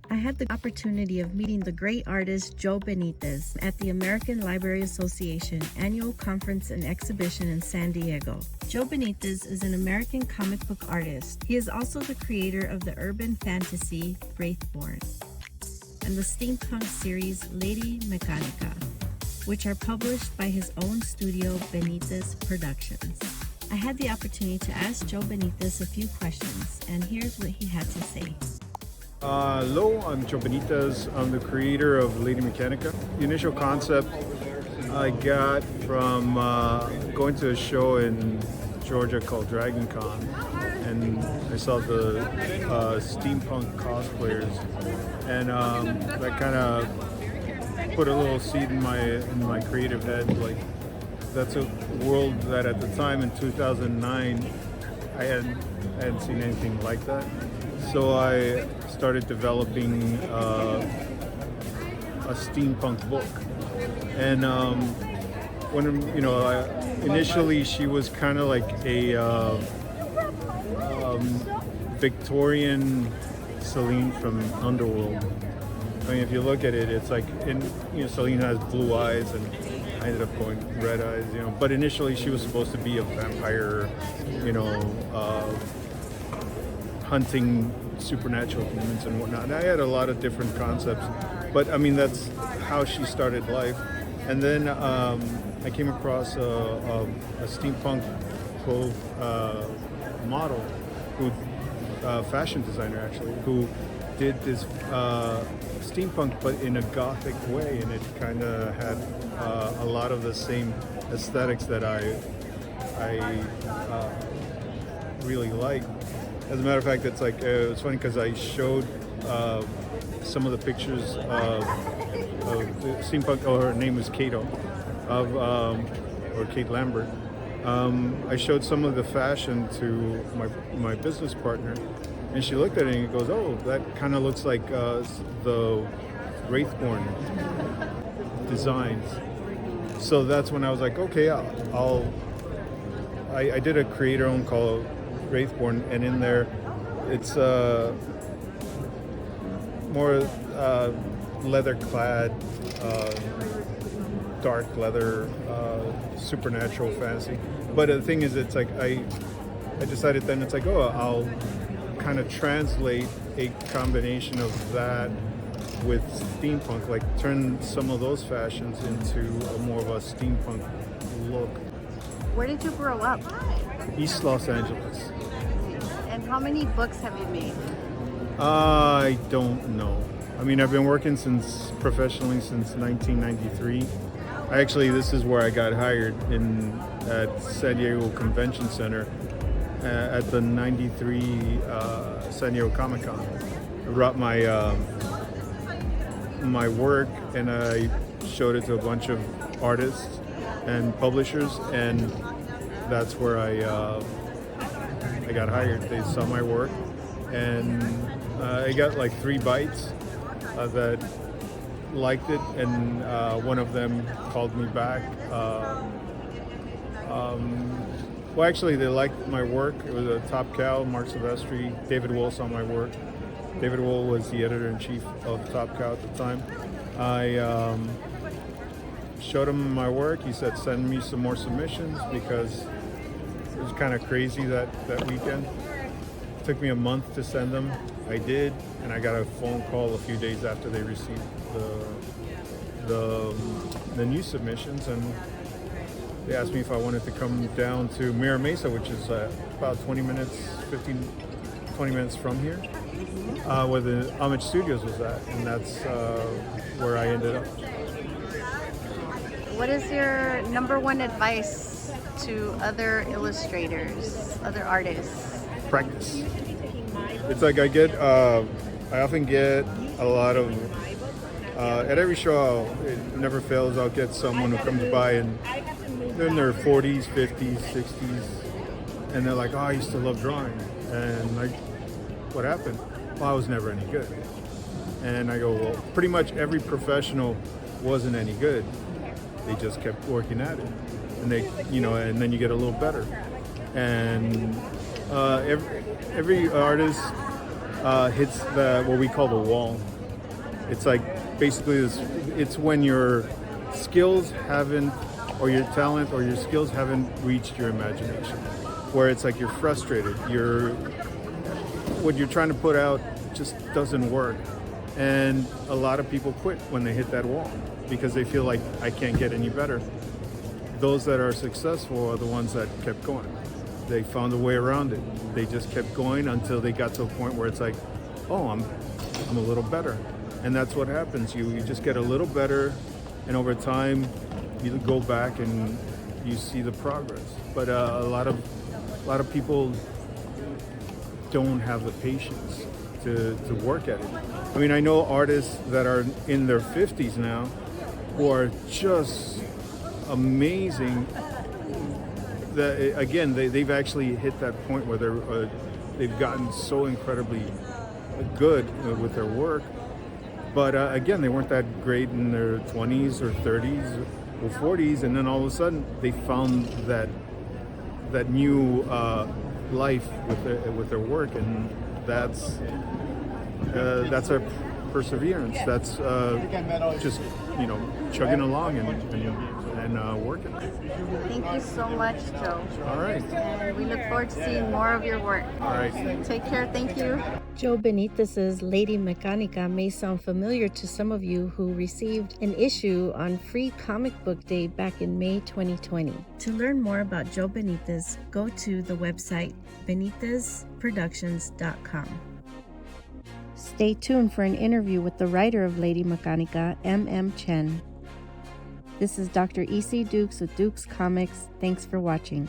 I had the opportunity of meeting the great artist Joe Benitez at the American Library Association annual conference and exhibition in San Diego. Joe Benitez is an American comic book artist. He is also the creator of the urban fantasy Wraithborn and the steampunk series Lady Mechanika, which are published by his own studio, Benitez Productions. I had the opportunity to ask Joe Benitez a few questions, and here's what he had to say. Hello, I'm Joe Benitez. I'm the creator of Lady Mechanika. The initial concept I got from going to a show in Georgia called Dragon Con, and I saw the steampunk cosplayers, and that kind of put a little seed in my creative head. Like, that's a world that at the time in 2009 I hadn't seen anything like that. So I started developing a steampunk book, and when initially she was kind of like a Victorian Celine from Underworld. I mean, if you look at it, it's like Celine has blue eyes, and I ended up going red eyes. But initially she was supposed to be a vampire, hunting supernatural humans and whatnot. And I had a lot of different concepts, but I mean, that's how she started life. And then I came across a steampunk model, fashion designer actually, who did this steampunk but in a gothic way, and it kind of had a lot of the same aesthetics that I really like. As a matter of fact, it's like it's funny because I showed some of the pictures of the steampunk. Oh, her name was Kato, or Kate Lambert. I showed some of the fashion to my business partner, and she looked at it and goes, "Oh, that kind of looks like the Wraithborn designs." So that's when I was like, "Okay, I did a creator-owned called Wraithborn, and in there it's more leather-clad, dark leather, supernatural fantasy. But the thing is, it's like I decided then, it's like, I'll kind of translate a combination of that with steampunk, like turn some of those fashions into more of a steampunk look. Where did you grow up? East Los Angeles. And how many books have you made? I don't know. I mean, I've been working professionally since 1993. This is where I got hired at San Diego Convention Center at the '93 San Diego Comic-Con. I brought my work and I showed it to a bunch of artists and publishers, and that's where I got hired. They saw my work, and I got like 3 bites that liked it, and one of them called me back. Well, actually, they liked my work. It was a Top Cow, Mark Silvestri, David Wool saw my work. David Wool was the editor-in-chief of Top Cow at the time. I showed him my work. He said, send me some more submissions, because it was kind of crazy that weekend. It took me a month to send them. I did, and I got a phone call a few days after they received the new submissions, and they asked me if I wanted to come down to Mira Mesa, which is about 20 minutes from here, where the Homage Studios was at, and that's where I ended up. What is your number one advice to other illustrators, other artists? Practice. It's like I often get a lot of, at every show, it never fails, I'll get someone who comes by and they're in their 40s, 50s, 60s, and they're like, I used to love drawing. And like, what happened? Well, I was never any good. And I go, well, pretty much every professional wasn't any good. They just kept working at it. And and then you get a little better. And every artist hits what we call the wall. It's like basically this, it's when your skills haven't, or your talent or your skills haven't reached your imagination, where it's like you're frustrated, what you're trying to put out just doesn't work. And a lot of people quit when they hit that wall because they feel like, I can't get any better. Those that are successful are the ones that kept going. They found a way around it. They just kept going until they got to a point where it's like, oh, I'm a little better. And that's what happens. You just get a little better, and over time you go back and you see the progress. But a lot of people don't have the patience to work at it. I mean, I know artists that are in their 50s now who are just amazing. Again, they've actually hit that point where they've gotten so incredibly good with their work. But again, they weren't that great in their 20s or 30s or 40s, and then all of a sudden they found that new life with their work, and that's a perseverance. That's just chugging along and working. Thank you so much, Joe. All right. And we look forward to seeing more of your work. All right. Take care. Thank you. Joe Benitez's Lady Mechanika may sound familiar to some of you who received an issue on Free Comic Book Day back in May 2020. To learn more about Joe Benitez, go to the website benitezproductions.com. Stay tuned for an interview with the writer of Lady Mechanika, Chen. This is Dr. E.C. Dukes with DUKEScomics. Thanks for watching.